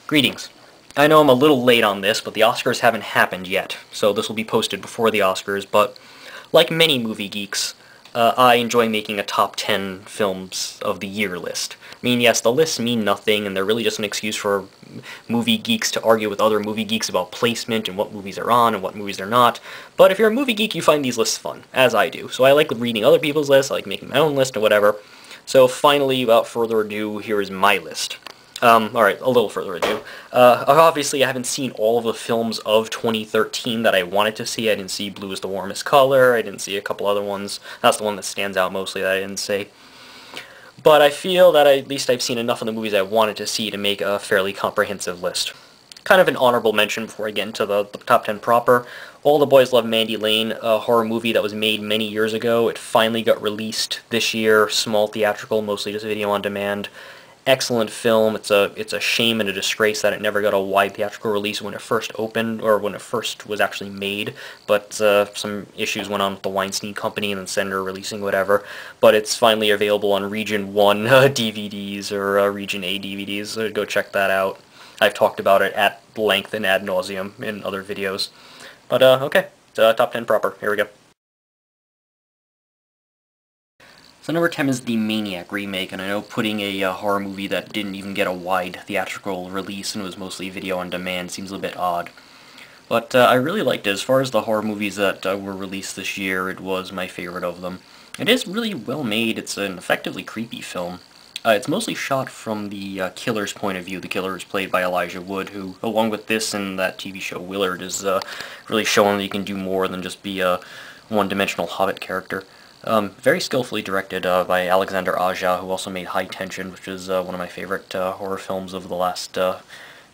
Greetings. I know I'm a little late on this, but the Oscars haven't happened yet, so this will be posted before the Oscars, but like many movie geeks, I enjoy making a top 10 films of the year list. I mean, yes, the lists mean nothing, and they're really just an excuse for movie geeks to argue with other movie geeks about placement and what movies are on and what movies they're not, but if you're a movie geek, you find these lists fun, as I do. So I like reading other people's lists, I like making my own list, and whatever. So finally, without further ado, here is my list. Alright, a little further ado. Obviously, I haven't seen all of the films of 2013 that I wanted to see. I didn't see Blue is the Warmest Color, I didn't see a couple other ones. That's the one that stands out mostly that I didn't see. But I feel that at least I've seen enough of the movies I wanted to see to make a fairly comprehensive list. Kind of an honorable mention before I get into the top 10 proper. All the Boys Love Mandy Lane, a horror movie that was made many years ago. It finally got released this year, small theatrical, mostly just video on demand. Excellent film. It's a shame and a disgrace that it never got a wide theatrical release when it first opened, or when it first was actually made, but some issues went on with the Weinstein Company and then Senator releasing whatever, but it's finally available on Region 1 DVDs or Region A DVDs, so go check that out. I've talked about it at length and ad nauseum in other videos. But okay, top 10 proper. Here we go. So number 10 is the Maniac remake, and I know putting a horror movie that didn't even get a wide theatrical release and was mostly video on demand seems a bit odd. But I really liked it. As far as the horror movies that were released this year, it was my favorite of them. It is really well made. It's an effectively creepy film. It's mostly shot from the killer's point of view. The killer is played by Elijah Wood, who, along with this and that TV show Willard, is really showing that he can do more than just be a one-dimensional Hobbit character. Very skillfully directed by Alexander Aja, who also made High Tension, which is one of my favorite horror films of the last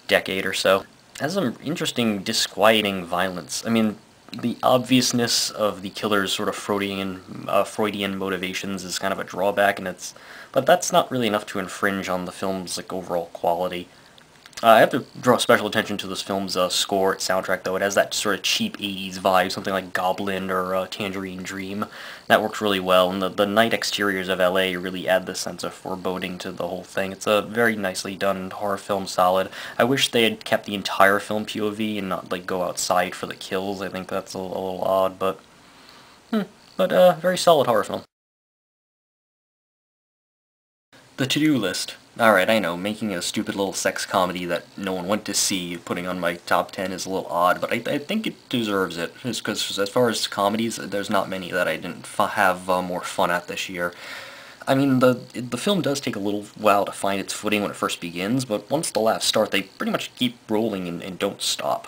decade or so. It has some interesting, disquieting violence. I mean, the obviousness of the killer's sort of Freudian motivations is kind of a drawback, but that's not really enough to infringe on the film's overall quality. I have to draw special attention to this film's score, its soundtrack, though. It has that sort of cheap 80s vibe, something like Goblin or Tangerine Dream. That works really well, and the night exteriors of LA really add this sense of foreboding to the whole thing. It's a very nicely done horror film, solid. I wish they had kept the entire film POV and not, go outside for the kills. I think that's a little odd, but very solid horror film. The to-do list. Alright, I know, making a stupid little sex comedy that no one went to see, putting on my top 10 is a little odd, but I think it deserves it, just because as far as comedies, there's not many that I didn't have more fun at this year. I mean, the film does take a little while to find its footing when it first begins, but once the laughs start, they pretty much keep rolling and don't stop.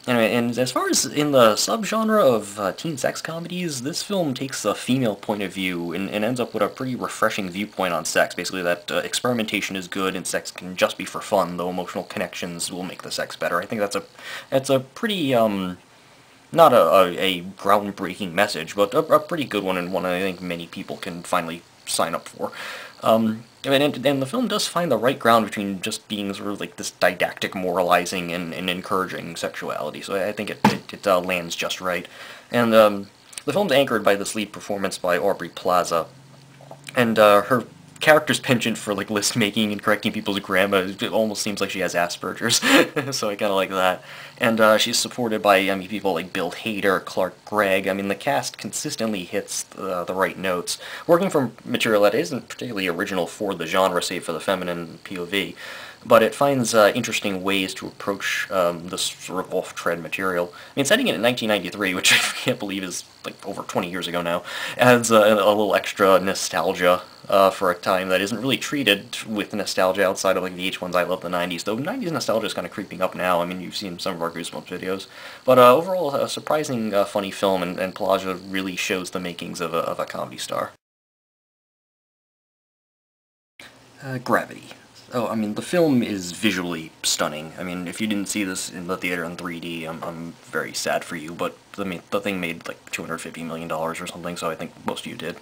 Anyway, and as far as in the subgenre of teen sex comedies, this film takes a female point of view and ends up with a pretty refreshing viewpoint on sex. Basically, that experimentation is good and sex can just be for fun, though emotional connections will make the sex better. I think that's a pretty, not a groundbreaking message, but a pretty good one, and one I think many people can finally sign up for. And the film does find the right ground between just being sort of this didactic moralizing and encouraging sexuality, so I think it lands just right. And the film's anchored by this lead performance by Aubrey Plaza, and her character's penchant for list making and correcting people's grammar, it almost seems like she has Asperger's, so I kind of like that. And she's supported by people like Bill Hader, Clark Gregg. I mean, the cast consistently hits the right notes, working from material that isn't particularly original for the genre, save for the feminine POV, but it finds interesting ways to approach this sort of off-trend material. I mean, setting it in 1993, which I can't believe is over 20 years ago now, adds a little extra nostalgia for a time that isn't really treated with nostalgia outside of the VH1's I Love the 90s, though 90s nostalgia is kind of creeping up now. I mean, you've seen some of our Goosebumps videos. But overall, a surprising funny film, and Plaza really shows the makings of a comedy star. Gravity. Oh, I mean, the film is visually stunning. I mean, if you didn't see this in the theater in 3D, I'm very sad for you, but the thing made $250 million or something, so I think most of you did.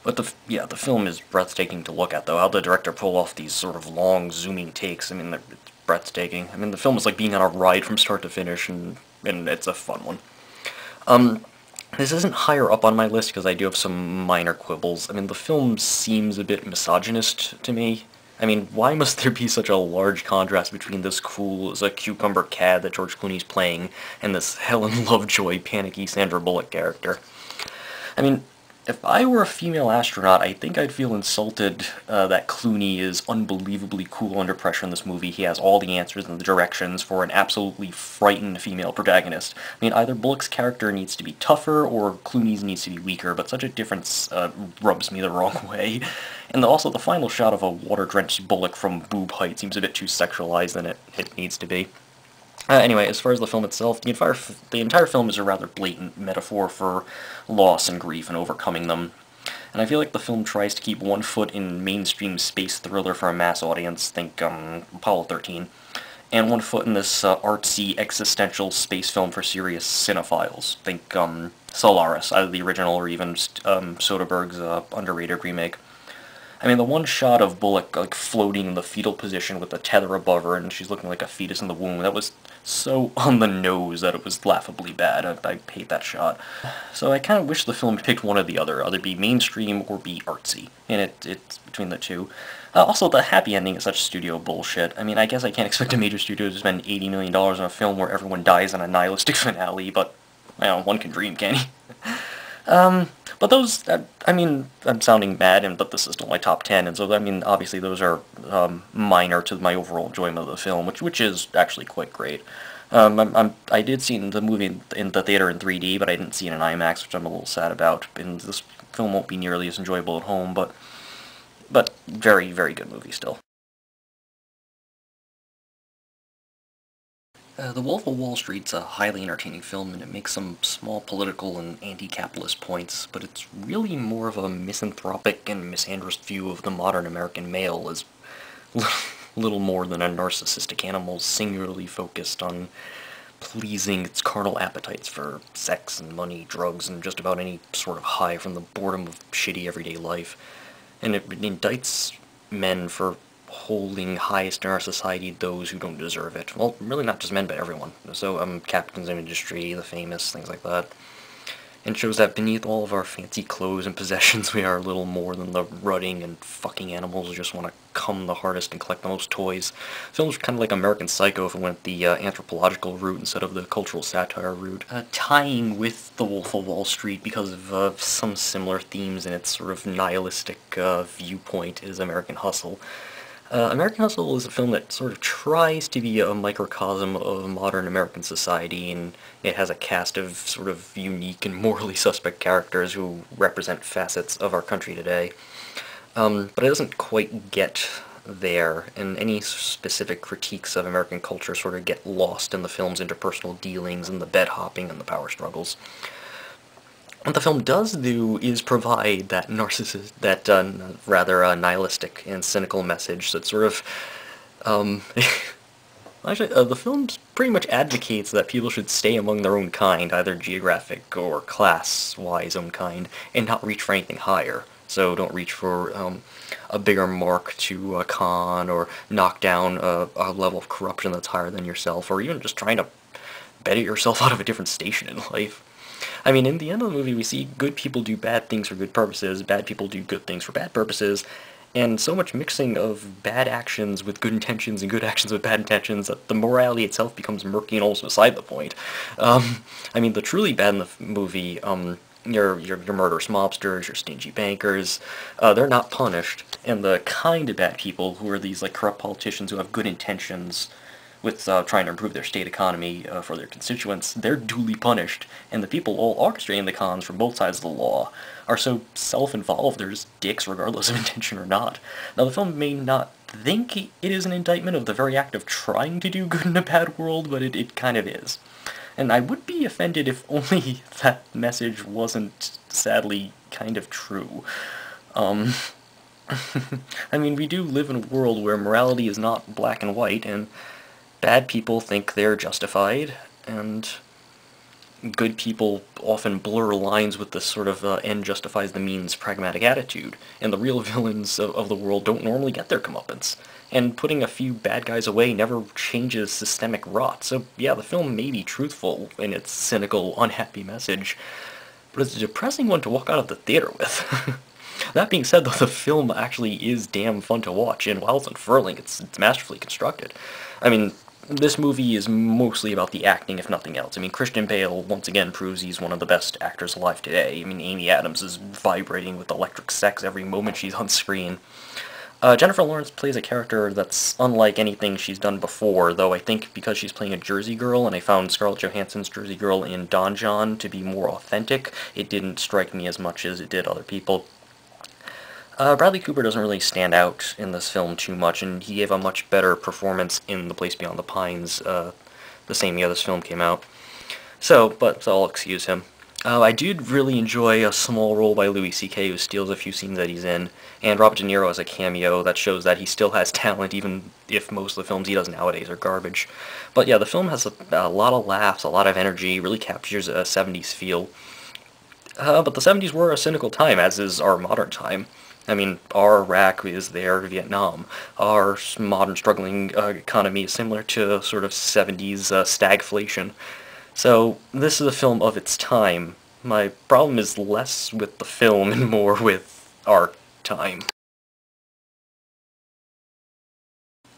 But the film is breathtaking to look at, though. How the director pulled off these sort of long, zooming takes, I mean, it's breathtaking. I mean, the film is like being on a ride from start to finish, and it's a fun one. This isn't higher up on my list because I do have some minor quibbles. I mean, the film seems a bit misogynist to me. I mean, why must there be such a large contrast between this cool as a cucumber cad that George Clooney's playing and this Helen Lovejoy, panicky Sandra Bullock character? I mean, if I were a female astronaut, I think I'd feel insulted that Clooney is unbelievably cool under pressure in this movie. He has all the answers and the directions for an absolutely frightened female protagonist. I mean, either Bullock's character needs to be tougher or Clooney's needs to be weaker, but such a difference rubs me the wrong way. And also, the final shot of a water-drenched Bullock from boob height seems a bit too sexualized than it needs to be. Anyway, as far as the film itself, the entire film is a rather blatant metaphor for loss and grief and overcoming them. And I feel like the film tries to keep one foot in mainstream space thriller for a mass audience, think Apollo 13, and one foot in this artsy existential space film for serious cinephiles, think Solaris, either the original or even Soderbergh's underrated remake. I mean, the one shot of Bullock, like, floating in the fetal position with a tether above her, and she's looking like a fetus in the womb, that was so on the nose that it was laughably bad. I hate that shot. So I kind of wish the film picked one or the other, either be mainstream or be artsy, and it's between the two. Also, the happy ending is such studio bullshit. I mean, I guess I can't expect a major studio to spend $80 million on a film where everyone dies in a nihilistic finale, but, well, one can dream, can't he? But those, I mean, I'm sounding bad, but this is still my top 10, and so, I mean, obviously those are minor to my overall enjoyment of the film, which is actually quite great. I did see the movie in the theater in 3D, but I didn't see it in IMAX, which I'm a little sad about, and this film won't be nearly as enjoyable at home, but very, very good movie still. The Wolf of Wall Street's a highly entertaining film, and it makes some small political and anti-capitalist points, but it's really more of a misanthropic and misandrist view of the modern American male as little more than a narcissistic animal singularly focused on pleasing its carnal appetites for sex and money, drugs, and just about any sort of high from the boredom of shitty everyday life. And it indicts men for holding highest in our society those who don't deserve it. Well, really not just men, but everyone. So, captains of industry, the famous, things like that. And shows that beneath all of our fancy clothes and possessions, we are little more than the rutting and fucking animals who just want to cum the hardest and collect the most toys. Film's kind of like American Psycho if it went the anthropological route instead of the cultural satire route. Tying with The Wolf of Wall Street because of some similar themes in its sort of nihilistic viewpoint is American Hustle. American Hustle is a film that sort of tries to be a microcosm of modern American society, and it has a cast of sort of unique and morally suspect characters who represent facets of our country today. But it doesn't quite get there, and any specific critiques of American culture sort of get lost in the film's interpersonal dealings and the bed hopping and the power struggles. What the film does do is provide that rather nihilistic and cynical message that sort of, actually, the film pretty much advocates that people should stay among their own kind, either geographic or class-wise own kind, and not reach for anything higher. So don't reach for a bigger mark to con, or knock down a level of corruption that's higher than yourself, or even just trying to better yourself out of a different station in life. I mean, in the end of the movie, we see good people do bad things for good purposes, bad people do good things for bad purposes, and so much mixing of bad actions with good intentions and good actions with bad intentions that the morality itself becomes murky and almost beside the point. I mean, the truly bad in the movie, your murderous mobsters, your stingy bankers, they're not punished, and the kind of bad people who are these, like, corrupt politicians who have good intentions with trying to improve their state economy for their constituents, they're duly punished, and the people all orchestrating the cons from both sides of the law are so self-involved they're just dicks regardless of intention or not. Now, the film may not think it is an indictment of the very act of trying to do good in a bad world, but it kind of is. And I would be offended if only that message wasn't, sadly, kind of true. I mean, we do live in a world where morality is not black and white, and bad people think they're justified, and good people often blur lines with this sort of end justifies the means pragmatic attitude, and the real villains of the world don't normally get their comeuppance. And putting a few bad guys away never changes systemic rot, so yeah, the film may be truthful in its cynical, unhappy message, but it's a depressing one to walk out of the theater with. That being said, though, the film actually is damn fun to watch, and while it's unfurling, it's masterfully constructed. I mean, this movie is mostly about the acting, if nothing else. I mean, Christian Bale, once again, proves he's one of the best actors alive today. I mean, Amy Adams is vibrating with electric sex every moment she's on screen. Jennifer Lawrence plays a character that's unlike anything she's done before, though I think because she's playing a Jersey Girl, and I found Scarlett Johansson's Jersey Girl in Don John to be more authentic, it didn't strike me as much as it did other people. Bradley Cooper doesn't really stand out in this film too much, and he gave a much better performance in The Place Beyond the Pines the same year this film came out. So I'll excuse him. I did really enjoy a small role by Louis C.K. who steals a few scenes that he's in, and Robert De Niro as a cameo that shows that he still has talent even if most of the films he does nowadays are garbage. But yeah, the film has a lot of laughs, a lot of energy, really captures a 70s feel. But the 70s were a cynical time, as is our modern time. I mean, our Iraq is their Vietnam. Our modern struggling economy is similar to sort of 70s stagflation. So, this is a film of its time. My problem is less with the film and more with our time.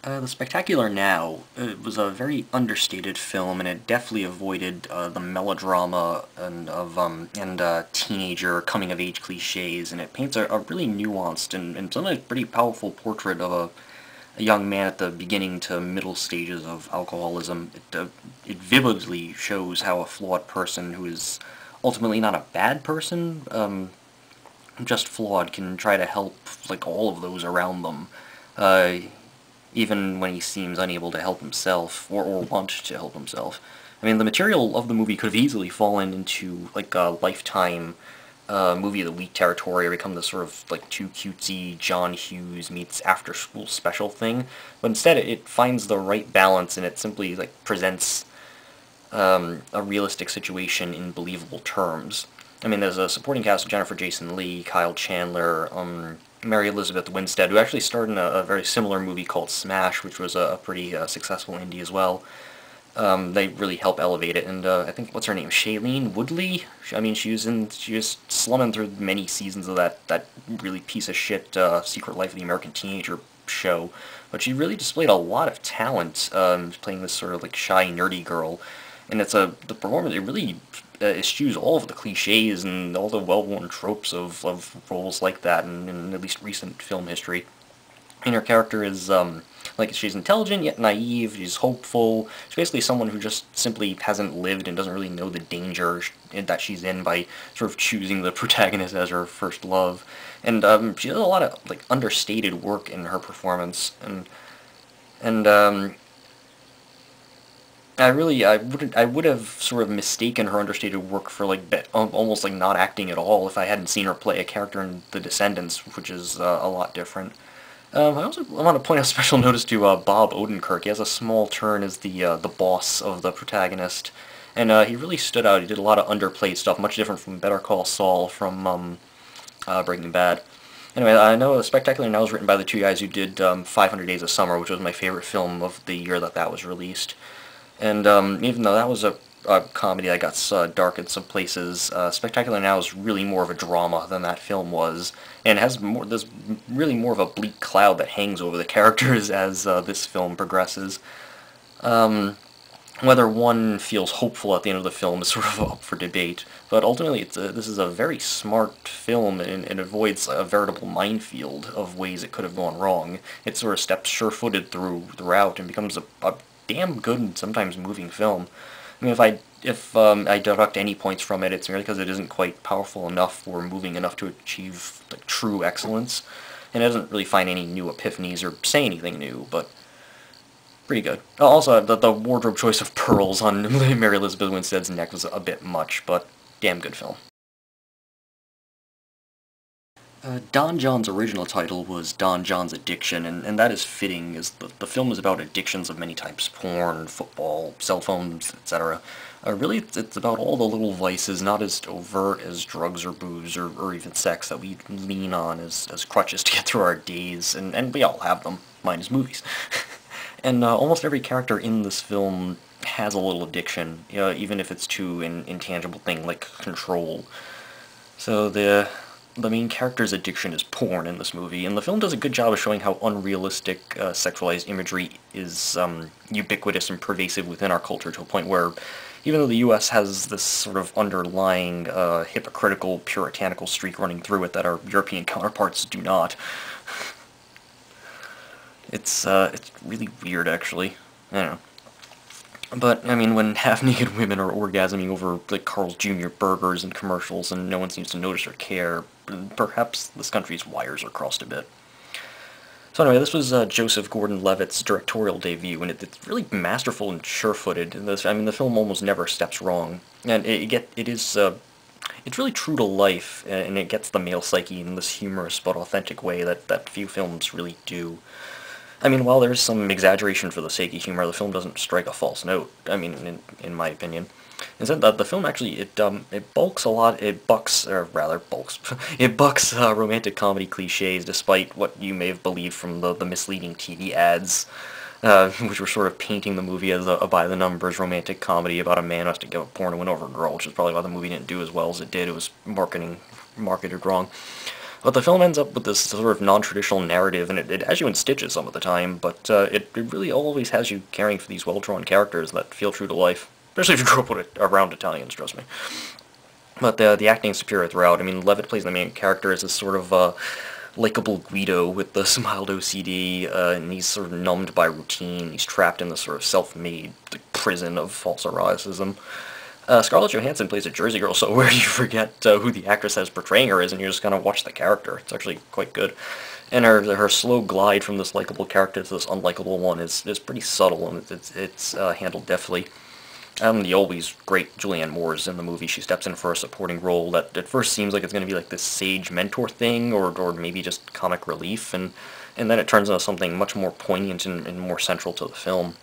The Spectacular Now was a very understated film, and it definitely avoided the melodrama and teenager coming-of-age cliches, and it paints a really nuanced and sometimes pretty powerful portrait of a young man at the beginning to middle stages of alcoholism. It vividly shows how a flawed person who is ultimately not a bad person, just flawed, can try to help like all of those around them. Even when he seems unable to help himself, or want to help himself. I mean, the material of the movie could have easily fallen into, like, a Lifetime movie of the week territory, or become this sort of, like, too cutesy John Hughes meets after-school special thing, but instead it finds the right balance, and it simply, like, presents a realistic situation in believable terms. I mean, there's a supporting cast of Jennifer Jason Leigh, Kyle Chandler, Mary Elizabeth Winstead, who actually starred in a very similar movie called Smash, which was a pretty successful indie as well. They really help elevate it, and I think, what's her name, Shailene Woodley? I mean, she was slumming through many seasons of that really piece of shit Secret Life of the American Teenager show, but she really displayed a lot of talent playing this sort of like shy, nerdy girl, and the performance, it really eschews all of the cliches and all the well-worn tropes of roles like that in at least recent film history. And her character is, like, she's intelligent yet naive, she's hopeful, she's basically someone who just simply hasn't lived and doesn't really know the danger that she's in by sort of choosing the protagonist as her first love. And she does a lot of, like, understated work in her performance, and I would have sort of mistaken her understated work for, like, almost like not acting at all if I hadn't seen her play a character in The Descendants, which is a lot different. I also want to point out special notice to Bob Odenkirk. He has a small turn as the boss of the protagonist, and he really stood out. He did a lot of underplayed stuff, much different from Better Call Saul from Breaking Bad. Anyway, I know Spectacular Now was written by the two guys who did 500 Days of Summer, which was my favorite film of the year that was released. And even though that was a comedy that got dark in some places, Spectacular Now is really more of a drama than that film was, and there's really more of a bleak cloud that hangs over the characters as this film progresses. Whether one feels hopeful at the end of the film is sort of up for debate, but ultimately this is a very smart film, and it avoids a veritable minefield of ways it could have gone wrong. It sort of steps sure-footed throughout and becomes a damn good and sometimes moving film. I mean, if I deduct any points from it, it's merely because it isn't quite powerful enough or moving enough to achieve like true excellence, and it doesn't really find any new epiphanies or say anything new, but pretty good. Also, the wardrobe choice of pearls on Mary Elizabeth Winstead's neck was a bit much, but damn good film. Don John's original title was Don John's Addiction, and that is fitting, as the film is about addictions of many types: porn, football, cell phones, etc. Really, it's about all the little vices, not as overt as drugs or booze or even sex, that we lean on as crutches to get through our days, and we all have them, minus movies. And almost every character in this film has a little addiction, even if it's to an intangible thing like control. So the main character's addiction is porn in this movie, and the film does a good job of showing how unrealistic sexualized imagery is ubiquitous and pervasive within our culture to a point where, even though the U.S. has this sort of underlying hypocritical, puritanical streak running through it that our European counterparts do not, it's really weird, actually. I don't know. But, I mean, when half-naked women are orgasming over, like, Carl's Jr. burgers and commercials and no one seems to notice or care, perhaps this country's wires are crossed a bit. So anyway, this was Joseph Gordon-Levitt's directorial debut, and it's really masterful and sure-footed. I mean, the film almost never steps wrong. And it's really true to life, and it gets the male psyche in this humorous but authentic way that few films really do. I mean, while there's some exaggeration for the sake of humor, the film doesn't strike a false note. I mean, in my opinion, instead, the film actually it bulks a lot. It bucks, or rather bulks. It bucks romantic comedy cliches, despite what you may have believed from the misleading TV ads, which were sort of painting the movie as a by-the-numbers romantic comedy about a man who has to give up porn and win over a girl, which is probably why the movie didn't do as well as it did. It was marketed wrong. But the film ends up with this sort of non-traditional narrative, and it has you in stitches some of the time, but it really always has you caring for these well-drawn characters that feel true to life. Especially if you grew up around Italians, trust me. But the acting is superior throughout. I mean, Levitt plays the main character as this sort of likable Guido with the mild OCD, and he's sort of numbed by routine. He's trapped in this sort of self-made prison of false eroticism. Scarlett Johansson plays a Jersey girl, so where you forget who the actress that's portraying her is, and you just kind of watch the character. It's actually quite good. And her slow glide from this likable character to this unlikable one is pretty subtle, and it's handled deftly. The always great Julianne Moore is in the movie. She steps in for a supporting role that at first seems like it's going to be like this sage mentor thing, or maybe just comic relief, and then it turns into something much more poignant and more central to the film.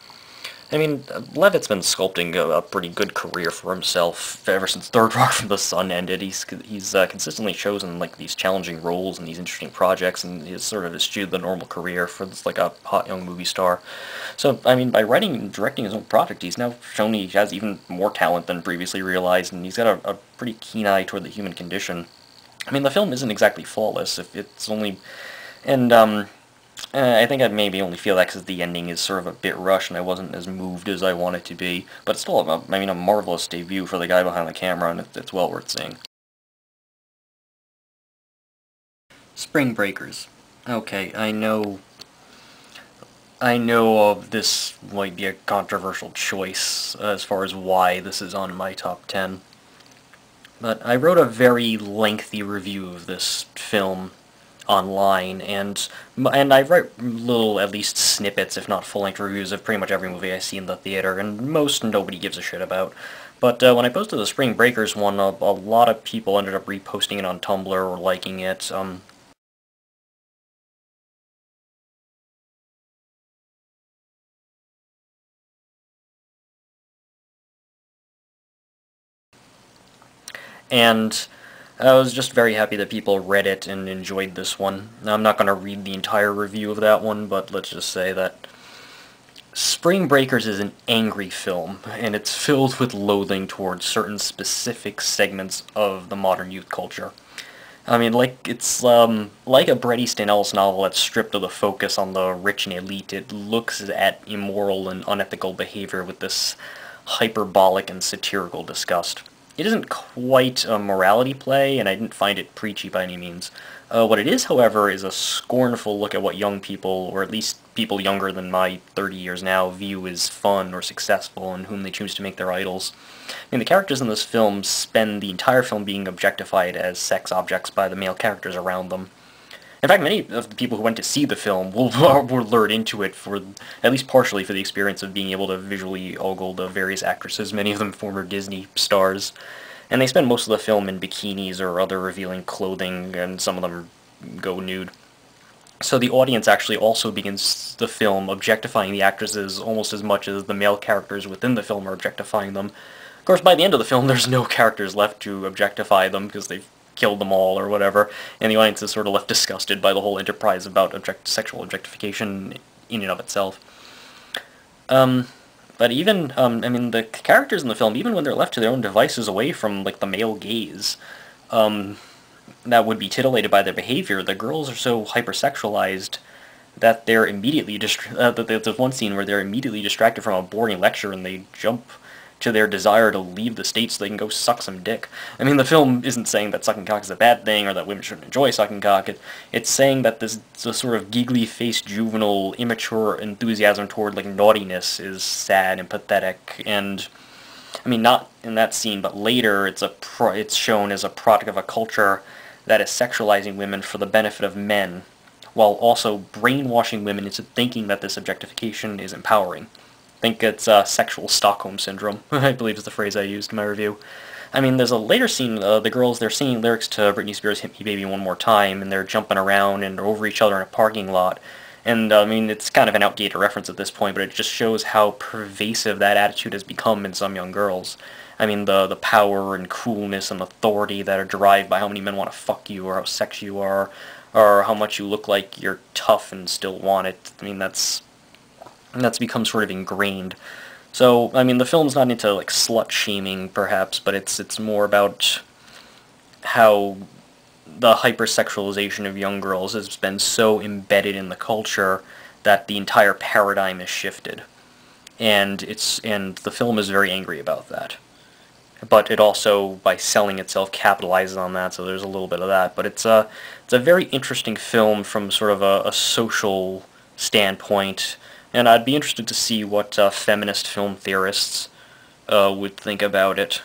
I mean, Levitt's been sculpting a pretty good career for himself ever since Third Rock from the Sun ended. He's consistently chosen like these challenging roles and these interesting projects, and he's sort of eschewed the normal career for this like a hot young movie star. So, I mean, by writing and directing his own project, he's now shown he has even more talent than previously realized, and he's got a pretty keen eye toward the human condition. I mean, the film isn't exactly flawless. If it's only, and I think I'd maybe only feel that because the ending is sort of a bit rushed and I wasn't as moved as I wanted to be. But it's still, a marvelous debut for the guy behind the camera, and it's well worth seeing. Spring Breakers. Okay, I know this might be a controversial choice as far as why this is on my top 10. But I wrote a very lengthy review of this film online, and I write little, at least snippets, if not full-length reviews of pretty much every movie I see in the theater, and most nobody gives a shit about. But when I posted the Spring Breakers one, a lot of people ended up reposting it on Tumblr or liking it. And I was just very happy that people read it and enjoyed this one. Now, I'm not going to read the entire review of that one, but let's just say that Spring Breakers is an angry film, and it's filled with loathing towards certain specific segments of the modern youth culture. I mean, it's like a Bret Easton Ellis novel that's stripped of the focus on the rich and elite. It looks at immoral and unethical behavior with this hyperbolic and satirical disgust. It isn't quite a morality play, and I didn't find it preachy by any means. What it is, however, is a scornful look at what young people, or at least people younger than my 30 years now, view as fun or successful, and whom they choose to make their idols. I mean, the characters in this film spend the entire film being objectified as sex objects by the male characters around them. In fact, many of the people who went to see the film were lured into it for, at least partially, for the experience of being able to visually ogle the various actresses, many of them former Disney stars. And they spend most of the film in bikinis or other revealing clothing, and some of them go nude. So the audience actually also begins the film objectifying the actresses almost as much as the male characters within the film are objectifying them. Of course, by the end of the film, there's no characters left to objectify them because they've killed them all or whatever, and the audience is sort of left disgusted by the whole enterprise about sexual objectification in and of itself. But even, I mean, the characters in the film, even when they're left to their own devices away from, like, the male gaze, that would be titillated by their behavior, the girls are so hypersexualized that they're immediately there's one scene where they're immediately distracted from a boring lecture and they jump to their desire to leave the state so they can go suck some dick. I mean, the film isn't saying that sucking cock is a bad thing or that women shouldn't enjoy sucking cock. It's saying that this sort of giggly-faced, juvenile, immature enthusiasm toward, like, naughtiness is sad and pathetic. And, I mean, not in that scene, but later it's shown as a product of a culture that is sexualizing women for the benefit of men, while also brainwashing women into thinking that this objectification is empowering. I think it's sexual Stockholm syndrome, I believe is the phrase I used in my review. I mean, there's a later scene, the girls, they're singing lyrics to Britney Spears' Hit Me Baby One More Time, and they're jumping around and over each other in a parking lot. And, I mean, it's kind of an outdated reference at this point, but it just shows how pervasive that attitude has become in some young girls. I mean, the power and coolness and authority that are derived by how many men want to fuck you, or how sexy you are, or how much you look like you're tough and still want it. I mean, that's become sort of ingrained. So, I mean, the film's not into, like, slut-shaming, perhaps, but it's more about how the hypersexualization of young girls has been so embedded in the culture that the entire paradigm is shifted. And the film is very angry about that. But it also, by selling itself, capitalizes on that, so there's a little bit of that. But it's a very interesting film from sort of a social standpoint, and I'd be interested to see what feminist film theorists would think about it.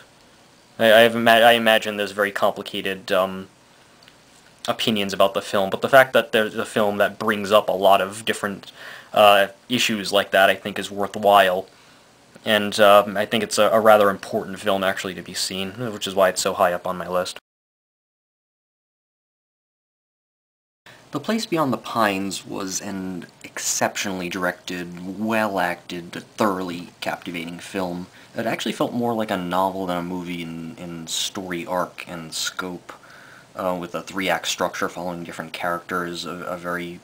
I imagine there's very complicated opinions about the film, but the fact that there's a film that brings up a lot of different issues like that, I think, is worthwhile. And I think it's a rather important film, actually, to be seen, which is why it's so high up on my list. The Place Beyond the Pines was an exceptionally directed, well-acted, thoroughly captivating film. It actually felt more like a novel than a movie in story arc and scope, with a three-act structure following different characters, a very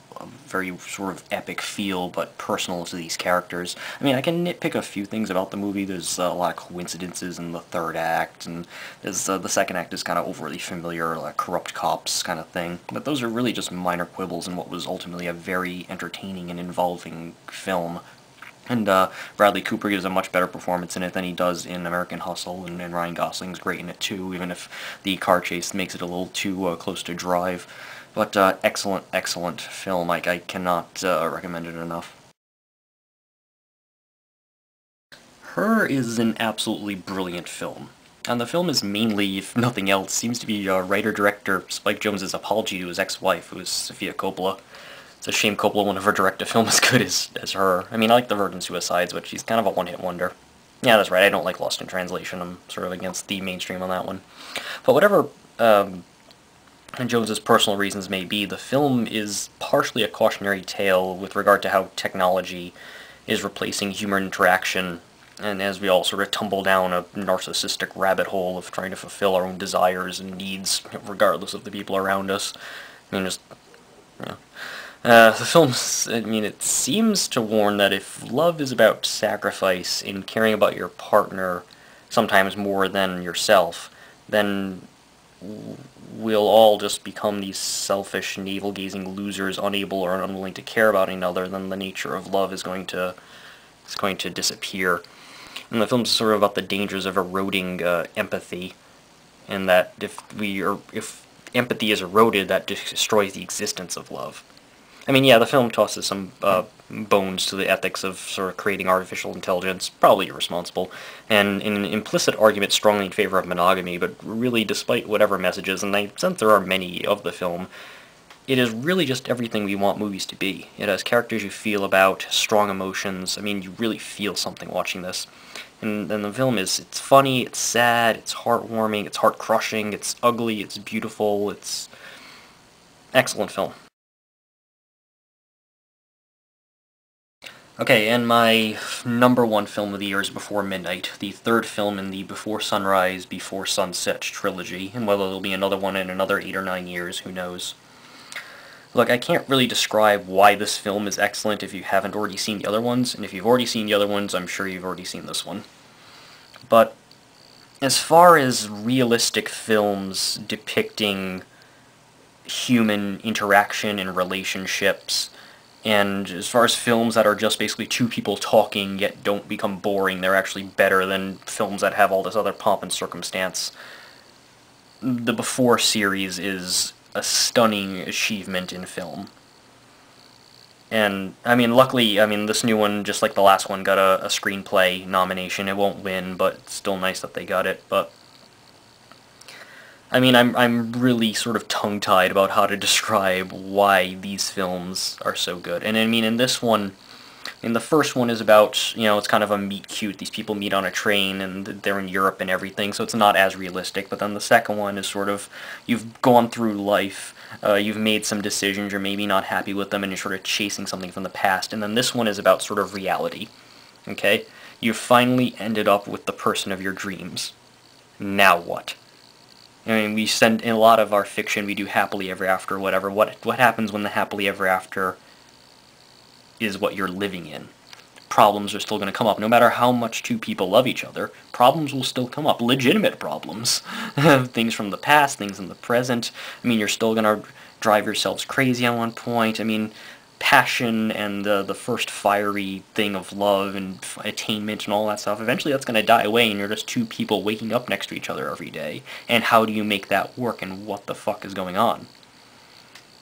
sort of epic feel, but personal to these characters. I mean, I can nitpick a few things about the movie. There's a lot of coincidences in the third act, and there's, the second act is kind of overly familiar, like corrupt cops kind of thing. But those are really just minor quibbles in what was ultimately a very entertaining and involving film. And Bradley Cooper gives a much better performance in it than he does in American Hustle, and Ryan Gosling's great in it too, even if the car chase makes it a little too close to Drive. But excellent, excellent film. I cannot recommend it enough. Her is an absolutely brilliant film. And the film is mainly, if nothing else, seems to be writer-director Spike Jonze's apology to his ex-wife, who is Sofia Coppola. It's a shame Coppola won't ever direct a film as good as her. I mean, I like The Virgin Suicides, but she's kind of a one-hit wonder. Yeah, that's right, I don't like Lost in Translation. I'm sort of against the mainstream on that one. But whatever Jones's personal reasons may be, the film is partially a cautionary tale with regard to how technology is replacing human interaction, and as we all sort of tumble down a narcissistic rabbit hole of trying to fulfill our own desires and needs, regardless of the people around us. I mean, just, you know. The film, I mean, it seems to warn that if love is about sacrifice in caring about your partner, sometimes more than yourself, then we'll all just become these selfish, navel-gazing losers, unable or unwilling to care about another. Then the nature of love is going to disappear. And the film's sort of about the dangers of eroding empathy, and that if empathy is eroded, that destroys the existence of love. I mean, yeah, the film tosses some bones to the ethics of sort of creating artificial intelligence, probably irresponsible, and in an implicit argument strongly in favor of monogamy, but really, despite whatever messages, and I sense there are many of the film, it is really just everything we want movies to be. It has characters you feel about, strong emotions. I mean, you really feel something watching this. And the film it's funny, it's sad, it's heartwarming, it's heart-crushing, it's ugly, it's beautiful, it's excellent film. Okay, and my #1 film of the year is Before Midnight, the third film in the Before Sunrise, Before Sunset trilogy, and whether there'll be another one in another 8 or 9 years, who knows. Look, I can't really describe why this film is excellent if you haven't already seen the other ones, and if you've already seen the other ones, I'm sure you've already seen this one. But as far as realistic films depicting human interaction and relationships. And as far as films that are just basically two people talking yet don't become boring, they're actually better than films that have all this other pomp and circumstance. The Before series is a stunning achievement in film. And, I mean, luckily, I mean, this new one, just like the last one, got a screenplay nomination. It won't win, but it's still nice that they got it. But, I mean, I'm really sort of tongue-tied about how to describe why these films are so good. And, I mean, in this one, the first one is about, you know, it's kind of a meet-cute. These people meet on a train, and they're in Europe and everything, so it's not as realistic. But then the second one is sort of, you've gone through life, you've made some decisions, you're maybe not happy with them, and you're sort of chasing something from the past. And then this one is about sort of reality, okay? You've finally ended up with the person of your dreams. Now what? I mean, we send, in a lot of our fiction, we do happily ever after, whatever. What happens when the happily ever after is what you're living in? Problems are still going to come up. No matter how much two people love each other, problems will still come up. Legitimate problems. Things from the past, things in the present. I mean, you're still going to drive yourselves crazy at one point. I mean, passion and the first fiery thing of love and attainment and all that stuff, eventually that's going to die away, and you're just two people waking up next to each other every day. And how do you make that work, and what the fuck is going on?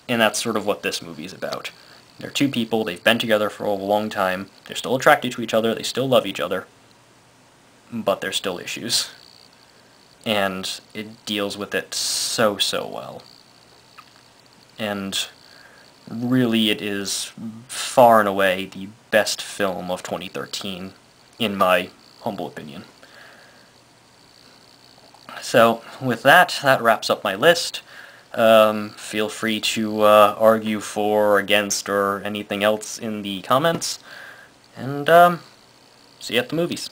And that's sort of what this movie is about. They're two people, they've been together for a long time, they're still attracted to each other, they still love each other, but there's still issues. And it deals with it so well. And really, it is far and away the best film of 2013, in my humble opinion. So, with that, that wraps up my list. Feel free to argue for or against or anything else in the comments. And see you at the movies.